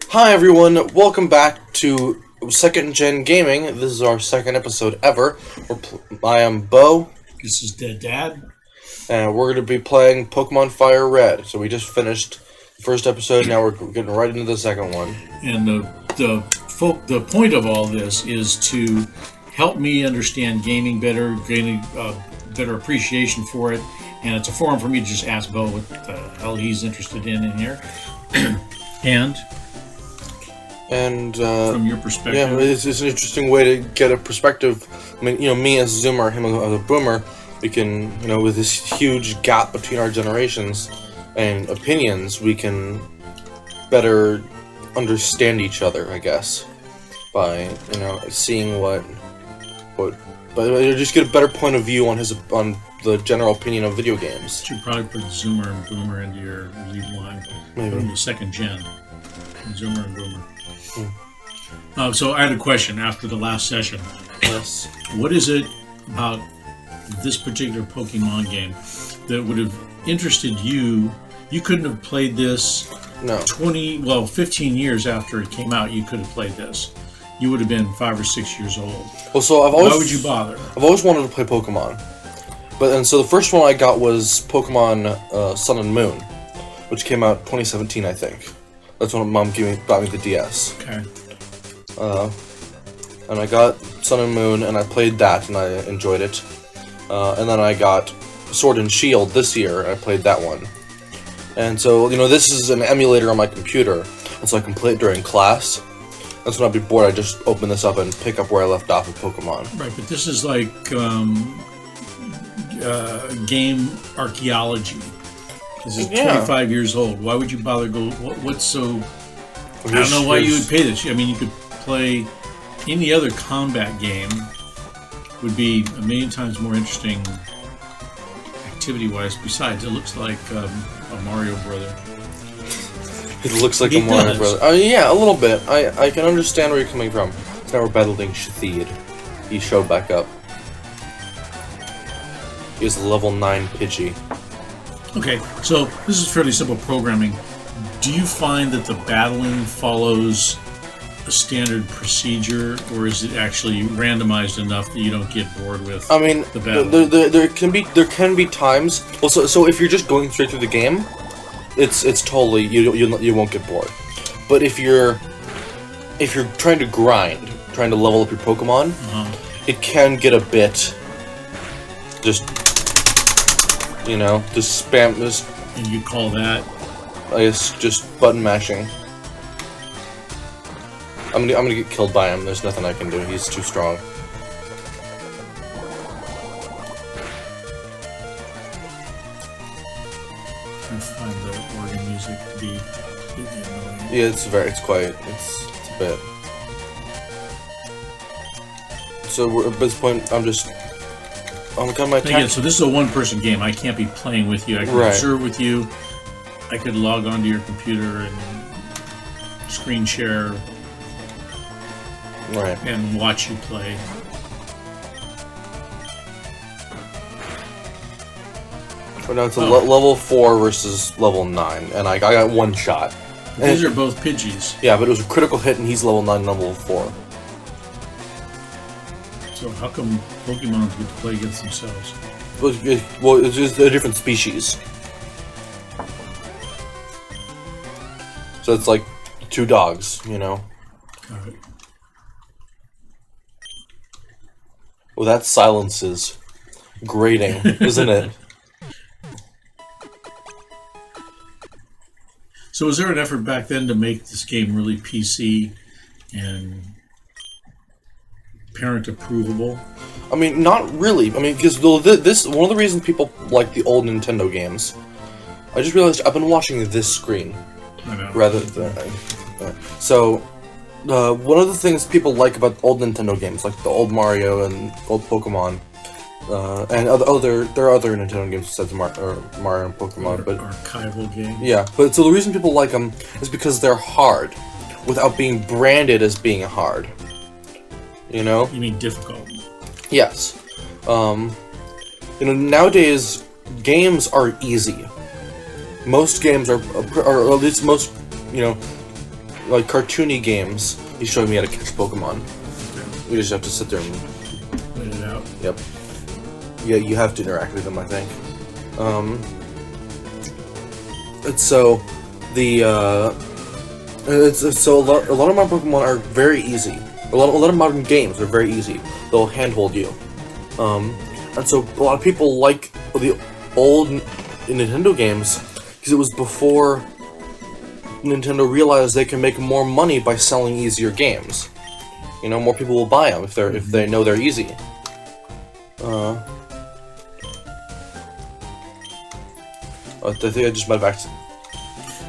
Hi everyone, welcome back to 2nd-Gen Gaming. This is our second episode ever. I am Bo. This is Dead Dad. And we're going to be playing Pokemon Fire Red. So we just finished the first episode, now we're getting right into the second one. And the point of all this is to help me understand gaming better, gaining better appreciation for it. And it's a forum for me to just ask Bo what the hell he's interested in here. And from your perspective, yeah, it's an interesting way to get a perspective. I mean, me as a Zoomer, him as a Boomer, we can, with this huge gap between our generations and opinions, we can better understand each other, I guess, by seeing but just get a better point of view on the general opinion of video games. You should probably put Zoomer and Boomer into your lead line. Maybe. Put them to 2nd-Gen. Zoomer and Boomer. So I had a question after the last session. Yes. What is it about this particular Pokemon game that would have interested you? You couldn't have played this 15 years after it came out. You could have played this. You would have been 5 or 6 years old. Well, so why would you bother? I've always wanted to play Pokemon. So the first one I got was Pokemon Sun and Moon, which came out 2017, I think. That's when Mom got me the DS. Okay. And I got Sun and Moon, and I played that, and I enjoyed it. And then I got Sword and Shield this year, and I played that one. And so, this is an emulator on my computer, and so I can play it during class. And so when I'd be bored, I just open this up and pick up where I left off with Pokemon. Right, but this is like game archaeology. This is 25 years old. Why would you bother go? What's so? I don't know why you would pay this. I mean, you could play any other combat game. Would be a million times more interesting activity-wise. Besides, it looks like a Mario brother. It looks like a Mario brother. Yeah, a little bit. I can understand where you're coming from. So now we're battling Shathid. He showed back up. He is a level 9 Pidgey. Okay, so this is fairly simple programming. Do you find that the battling follows a standard procedure, or is it actually randomized enough that you don't get bored with the battle? There can be times. Well, so if you're just going straight through the game, it's totally you won't get bored. But if you're trying to grind, trying to level up your Pokemon, it can get a bit just spam this. And you call that? I guess just button mashing. I'm gonna get killed by him. There's nothing I can do. He's too strong. I find the organ music to be annoying. Yeah, it's a bit. So at this point, I'm kind of Again, so this is a one-person game. I can't be playing with you. I can observe with you. I could log onto your computer and screen share, and watch you play. But now it's level 4 versus level 9, and I got one shot. These are both Pidgeys. Yeah, but it was a critical hit, and he's level 9 and level 4. So how come Pokemon get to play against themselves? Well, it's just a different species. So it's like two dogs, Got it. Well, that silence is grating, isn't it? So was there an effort back then to make this game really PC and parent approvable? I mean, not really. I mean, because this one of the reasons people like the old Nintendo games. I just realized I've been watching this screen rather than one of the things people like about old Nintendo games, like the old Mario and old Pokemon, and there are other Nintendo games besides Mario and Pokemon, but archival games. Yeah, but so the reason people like them is because they're hard, without being branded as being hard. You mean difficult? Yes. Nowadays games are easy. Most games are, or at least most, like cartoony games, he's showing me how to catch Pokemon. We just have to sit there and wait it out. Yep. Yeah, you have to interact with them, I think. It's so a lot of my Pokemon are very easy. A lot of modern games are very easy. They'll handhold you. And so a lot of people like the old Nintendo games because it was before Nintendo realized they can make more money by selling easier games. You know, more people will buy them if they know they're easy. I think I just went back to...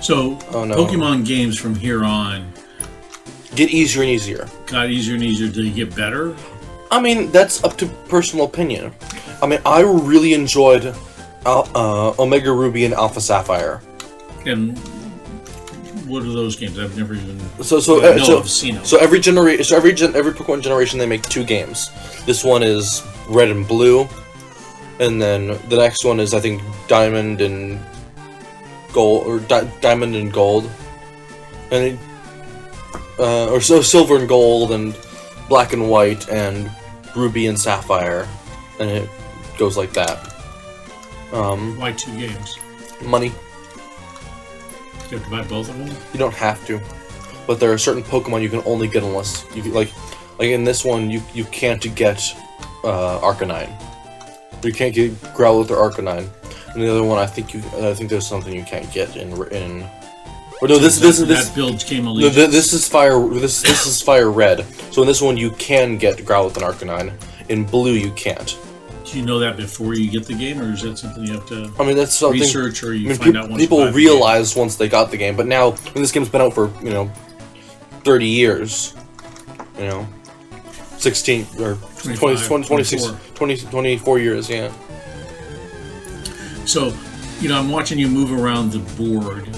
So, oh, no. Pokemon games from here on get easier and easier. Got easier and easier. Did they get better? I mean, that's up to personal opinion. I mean, I really enjoyed Omega Ruby and Alpha Sapphire. And what are those games? I've never even. I've seen them. So every Pokemon generation they make 2 games. This one is Red and Blue, and then the next one is I think Diamond and Gold or Diamond and Gold, and Silver and Gold and Black and White and Ruby and Sapphire, and it goes like that. Why 2 games? Money. You have to buy both of them? You don't have to, but there are certain Pokemon you can only get unless you like in this one you can't get Arcanine. You can't get Growlithe or Arcanine. And the other one I think there's something you can't get in. Or no, this build came no, this is Fire. This is Fire Red. So in this one you can get Growlithe and Arcanine. In Blue you can't. Do you know that before you get the game, or is that something you have to? I mean, that's something research, or you find out once people realized once they got the game. But now, when this game's been out for 30 years, 16 or 24 years, yeah. So, I'm watching you move around the board,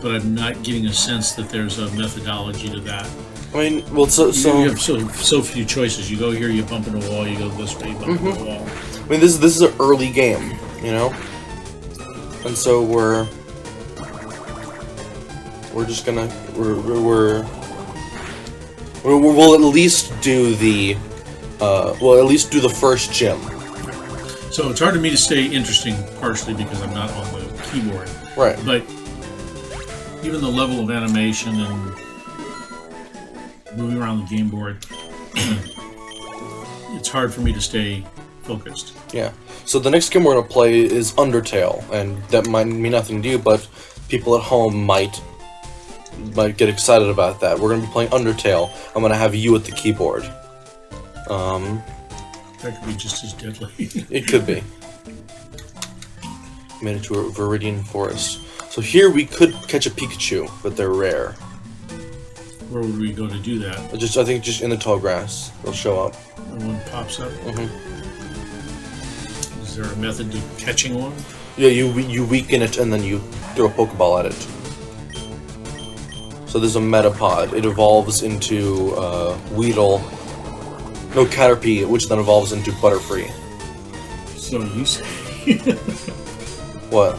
but I'm not getting a sense that there's a methodology to that. I mean, well, so you have so few choices. You go here, you bump into a wall. You go this way, you bump into a wall. I mean, this is an early game, and so we're just gonna we'll at least do the first gym. So it's hard for me to stay interesting, partially because I'm not on the keyboard. Right. But even the level of animation and moving around the game board, it's hard for me to stay focused. Yeah. So the next game we're going to play is Undertale, and that might mean nothing to you, but people at home might get excited about that. We're going to be playing Undertale. I'm going to have you at the keyboard. That could be just as deadly. It could be. Made it to a Viridian Forest. So here we could catch a Pikachu, but they're rare. Where would we go to do that? I think just in the tall grass. They'll show up. And one pops up? Is there a method to catching one? Yeah, you weaken it and then you throw a Pokeball at it. So there's a Metapod. It evolves into Caterpie, which then evolves into Butterfree. So you say... What?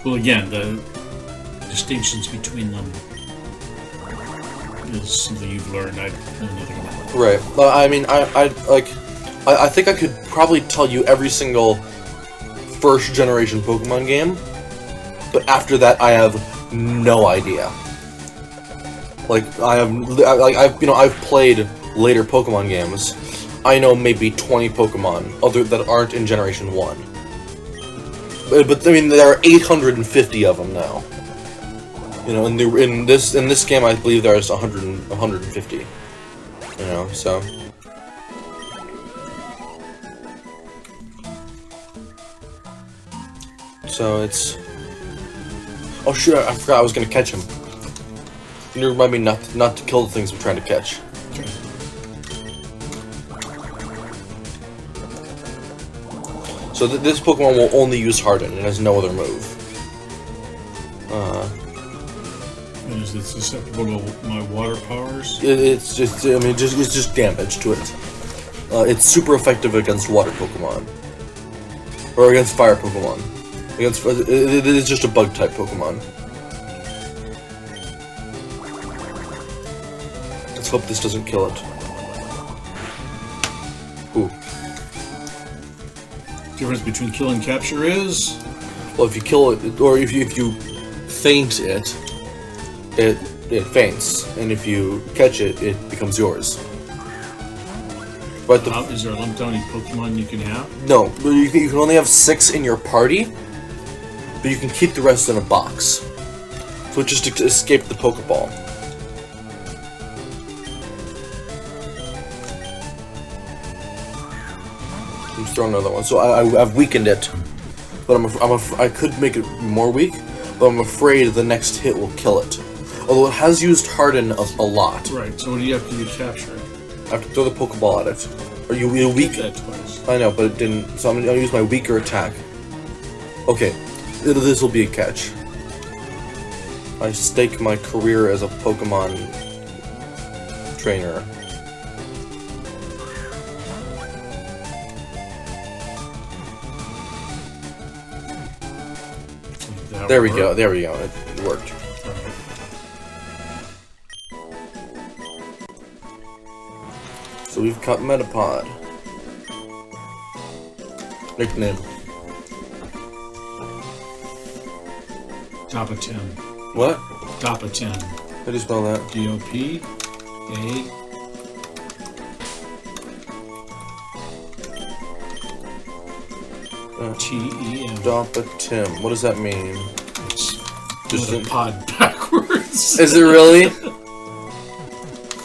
Well, again, the distinctions between them is something you've learned. I know nothing about. Right. I mean, I think I could probably tell you every single first generation Pokemon game, but after that, I have no idea. I've played later Pokemon games. I know maybe 20 Pokemon that aren't in Generation 1. But I mean, there are 850 of them now. In this game, I believe there's 150. So. So it's. Oh shoot! I forgot I was gonna catch him. You remind me not to kill the things I'm trying to catch. Okay. So this Pokemon will only use Harden. It has no other move. And is it susceptible to my water powers? It's just damage to it. It's super effective against water Pokemon. Or against fire Pokemon. It's just a bug type Pokemon. Let's hope this doesn't kill it. Ooh. Difference between kill and capture is? Well, if you kill it, or if you feint it, it faints, and if you catch it, it becomes yours. But is there a limit on any Pokemon you can have? No, you can only have 6 in your party, but you can keep the rest in a box. So just to escape the Pokeball. I'm just throwing another one. So I've weakened it, but I could make it more weak, but I'm afraid the next hit will kill it. Although it has used Harden a lot. Right. So what do you have to do to capture it? I have to throw the Pokeball at it. Are you weak? That twice. I know, but it didn't. So I'm gonna use my weaker attack. Okay, this will be a catch. I stake my career as a Pokemon trainer. There we go. There we go. It worked. So we've got Metapod. Nickname. Dopatem. What? Dopatem. How do you spell that? D-O-P-A. T-E-M. Dopatem. What does that mean? It's just a pod backwards. Is it really?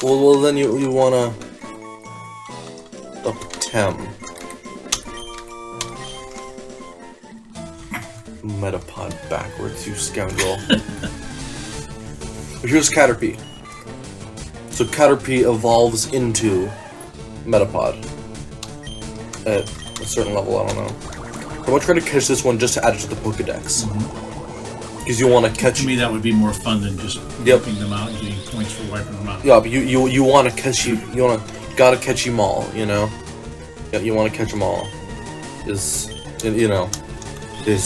well, then you wanna Dopatem. Metapod backwards, you scoundrel. But here's Caterpie. So Caterpie evolves into Metapod at a certain level. I don't know. I'm gonna try to catch this one just to add it to the Pokedex. Because you want to catch. To me, that would be more fun than just wiping them out and getting points for wiping them out. Yeah, but you want to catch gotta catch them all. You know. Yeah, you want to catch them all. It's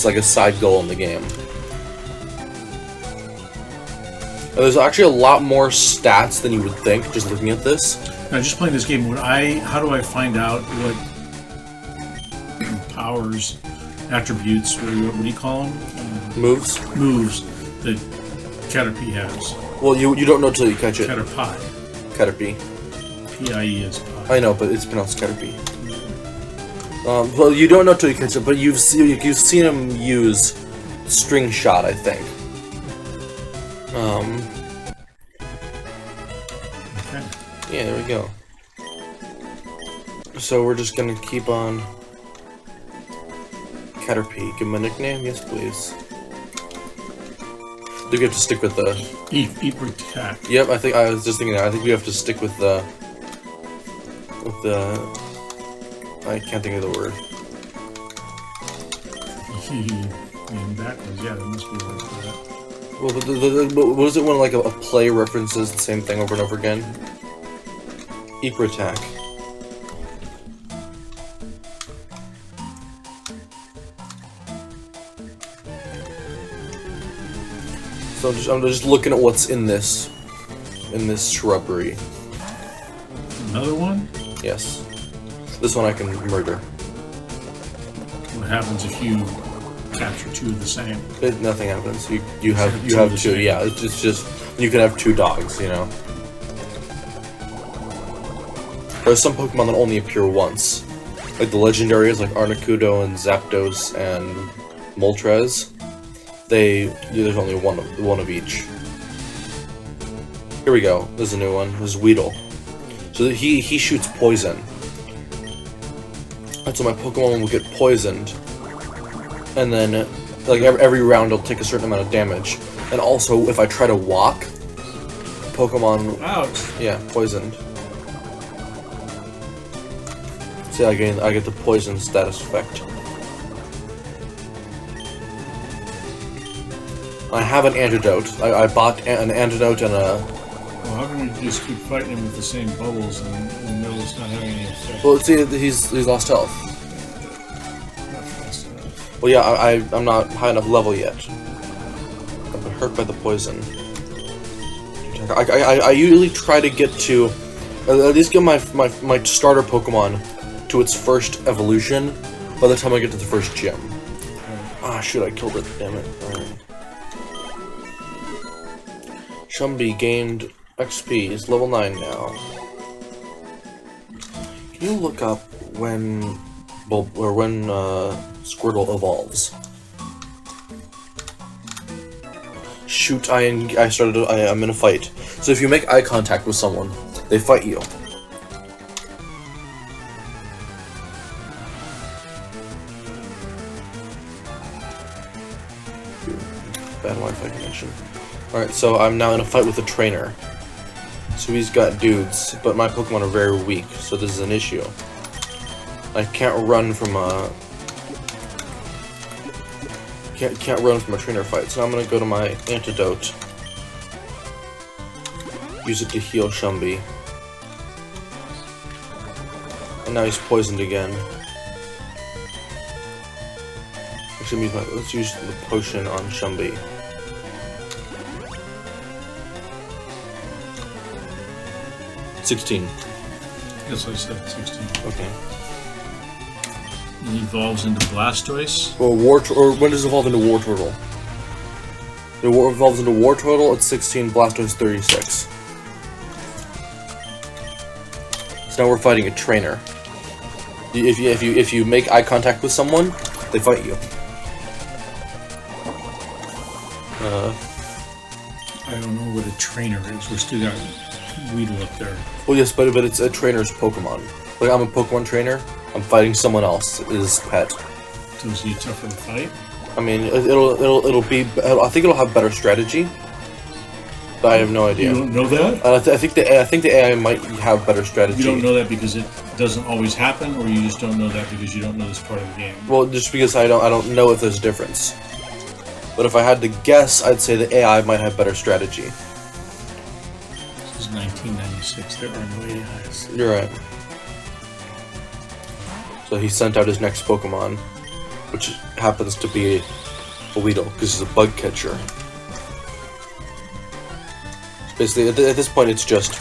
like a side goal in the game. There's actually a lot more stats than you would think just looking at this. Now, just playing this game, how do I find out what powers, attributes, what do you call them? Moves that Caterpie has. Well, you don't know till you catch it. Caterpie. P-I-E is pie. I know, but it's pronounced Caterpie. Well, you don't know till you catch it, but you've seen him use String Shot, I think. Okay. Yeah, there we go. So we're just gonna keep on. Caterpie, give him a nickname? Yes, please. Do we have to stick with the... Attack. Yep, I was just thinking that. I think we have to stick with the... I can't think of the word. Backwards, yeah, that must be like that. Well, what is it when like a play references the same thing over and over again? Attack. So I'm just looking at what's in this shrubbery. Another one? Yes. This one I can murder. What happens if you capture 2 of the same? Nothing happens. You have 2. Yeah, it's just you can have 2 dogs. You know. There's some Pokemon that only appear once, like the legendaries like Articuno and Zapdos and Moltres. There's only one of each. Here we go. There's a new one. There's Weedle. So he shoots poison. And so my Pokemon will get poisoned. And then, like, every round it'll take a certain amount of damage. And also, if I try to walk, Pokemon... Ouch. Yeah, poisoned. See, I get the poison status effect. I have an antidote. I bought an antidote and a... Well, how come you just keep fighting him with the same bubbles and know it's not having any effect? Well, see, he's lost health. Well, yeah, I'm not high enough level yet. I've been hurt by the poison. 2 I usually try to get to at least get my starter Pokemon to its first evolution by the time I get to the first gym. Ah, shoot! I killed it. Damn it! Right. Shumbi gained XP. Is level 9 now. Can you look up when Squirtle evolves? Shoot! I'm in a fight. So if you make eye contact with someone, they fight you. Bad Wi-Fi connection. Alright, so I'm now in a fight with a trainer. So he's got dudes, but my Pokemon are very weak, so this is an issue. I can't run from a... Can't run from a trainer fight, so I'm gonna go to my antidote. Use it to heal Shumbi. And now he's poisoned again. Let's use the potion on Shumbi. $16. Yes, I said 16. Okay. It evolves into Blastoise. Or when does it evolve into Wartortle? It evolves into Wartortle at 16, Blastoise 36. So now we're fighting a trainer. If you make eye contact with someone, they fight you. I don't know what a trainer is. We're still got Weedle up there. Well, yes, but it's a trainer's Pokemon. Like, I'm a Pokemon trainer. I'm fighting someone else's pet. So is he tougher to fight? I mean, it'll be. I think it'll have better strategy. But I have no idea. You don't know that? I think the AI might have better strategy. You don't know that because it doesn't always happen, or you just don't know that because you don't know this part of the game. Well, just because I don't know if there's a difference. But if I had to guess, I'd say the AI might have better strategy. This is 1996. There are no AIs. You're right. So he sent out his next Pokemon, which happens to be a Weedle, because he's a bug catcher. Basically, at this point, it's just...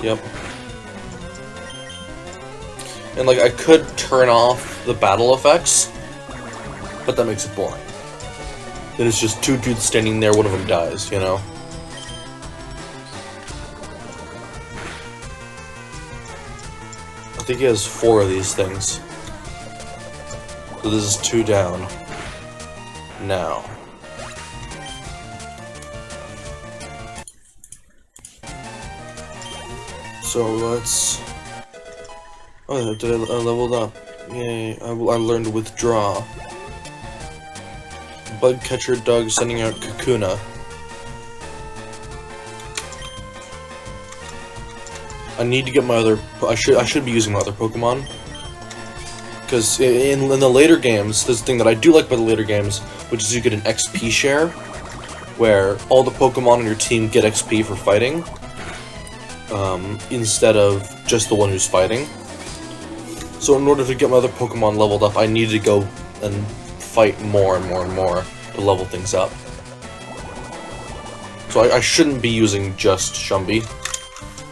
Yep. And, like, I could turn off the battle effects, but that makes it boring. Then it's just two dudes standing there, one of them dies, you know? I think he has 4 of these things. So this is 2 down. Now. So let's... Oh, did I leveled up? Yay, I learned Withdraw. Bug Catcher Doug sending out Kakuna. I need to get my other... I should be using my other Pokemon. Because in the later games, there's a thing that I do like about the later games, which is you get an XP share, where all the Pokemon on your team get XP for fighting. Instead of just the one who's fighting. So in order to get my other Pokemon leveled up, I need to go and fight more and more and more to level things up. So I shouldn't be using just Shumbi.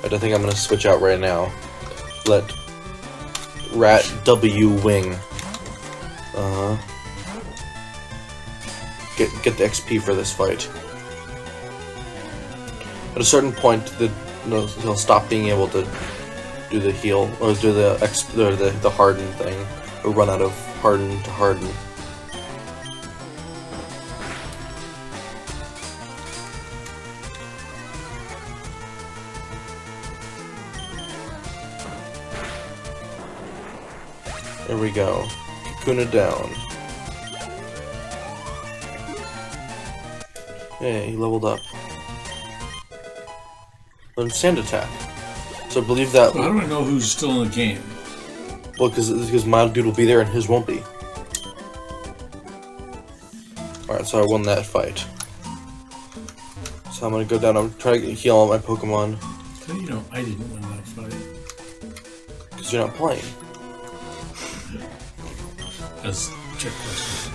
I think I'm going to switch out right now. Let Rat W Wing get the XP for this fight. At a certain point, he'll stop being able to do the heal or do the harden thing, or run out of harden to harden. There we go. Kakuna down. Yeah, he leveled up. Learned Sand Attack. So I believe that... Well, how do I know who's still in the game? Well, because my dude will be there and his won't be. Alright, so I won that fight. So I'm gonna go down, I'm trying to heal all my Pokemon. How do you know I didn't win that fight? Because you're not playing. That's a trick question.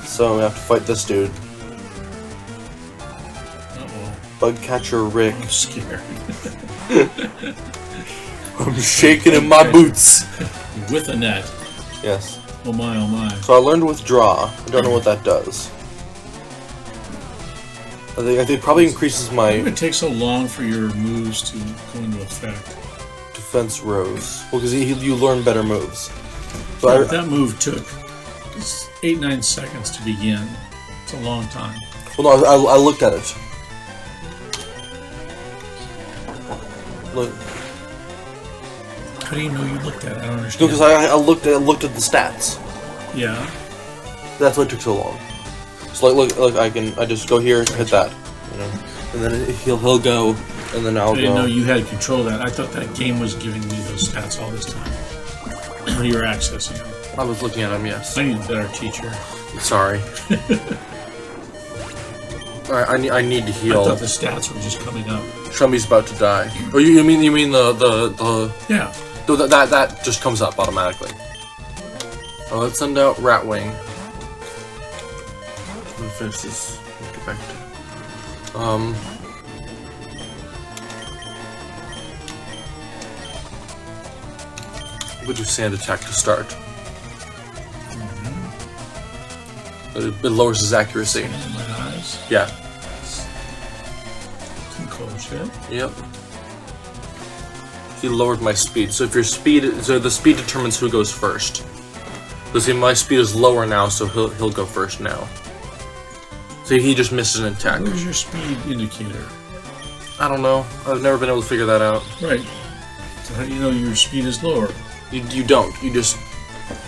So we have to fight this dude. Bug catcher Rick. I'm scared. I'm shaking in my boots. With a net. Yes. Oh my, oh my. So I learned to withdraw. I don't know what that does. I think it probably increases my... Why would it take so long for your moves to go into effect? Defense rose. Well, because you learn better moves. So that move took 8-9 seconds to begin. It's a long time. Well, no, I looked at it. Look. How do you know you looked at it? I don't understand. No, because I looked at the stats. Yeah. That's why it took so long. So look, I just go here, hit that, you know, and then he'll go, and then I'll go. I didn't know you had control of that. I thought that game was giving me those stats all this time. When you were accessing them. I was looking at them, yes. I need a better teacher. Sorry. Alright, I need to heal. I thought the stats were just coming up. Shumbi's about to die. Oh, you mean the yeah. That just comes up automatically. Oh, let's send out Ratwing. Let me finish this. Let me get back to we'll do sand attack to start. It lowers his accuracy. In my eyes. Yeah. Some cold shit. Yep. He lowered my speed. So if your speed, so the speed determines who goes first. So see, my speed is lower now, so he'll go first now. So he just missed an attack. Where's your speed indicator? I don't know. I've never been able to figure that out. Right. So how do you know your speed is lower? You don't. You just,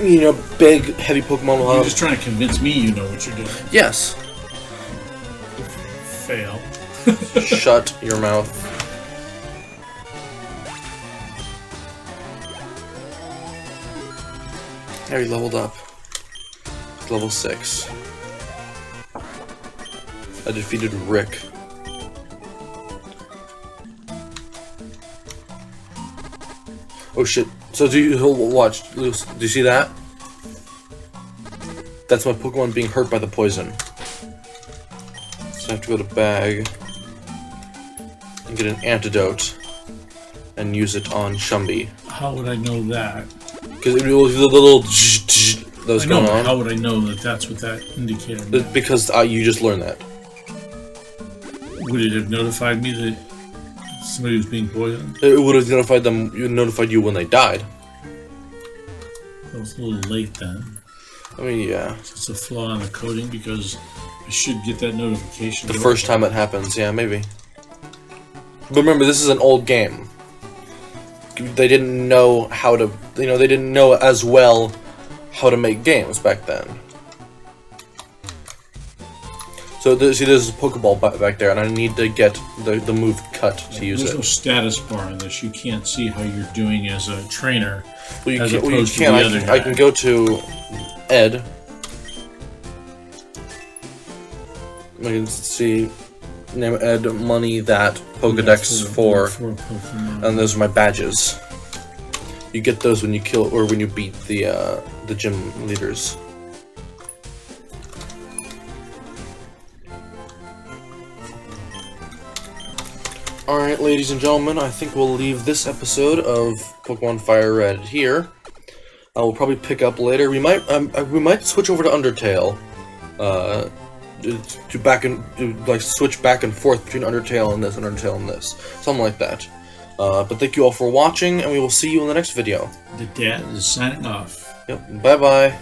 you know, big, heavy Pokemon will have... You're just trying to convince me you know what you're doing. Yes. Fail. Shut your mouth. Yeah, he leveled up. Level 6. I defeated Rick. Oh shit. So he'll watch. Do you see that? That's my Pokemon being hurt by the poison. So I have to go to bag and get an antidote and use it on Shumbi. How would I know that? Because it was the little those I know, going on. how would I know that that's what that indicator meant? Because you just learned that. Would it have notified me that somebody was being poisoned? It would have notified you when they died. Well, it's a little late then. I mean, yeah. So it's a flaw in the coding because I should get that notification. The first time it happens, yeah, maybe. But remember, this is an old game. They didn't know how to, they didn't know as well how to make games back then. So see, there's a Pokeball back there, and I need to get the move cut to use it. There's no status bar in this. You can't see how you're doing as a trainer. Well, you as can. opposed to the other guy. I can go to Ed. I can see name Ed money that Pokedex for and those are my badges. You get those when you kill or when you beat the gym leaders. Alright, ladies and gentlemen, I think we'll leave this episode of Pokemon Fire Red here. We'll probably pick up later. We might switch over to Undertale. Switch back and forth between Undertale and this and Undertale and this. Something like that. But thank you all for watching, and we will see you in the next video. The dad is signing off. Yep, bye-bye.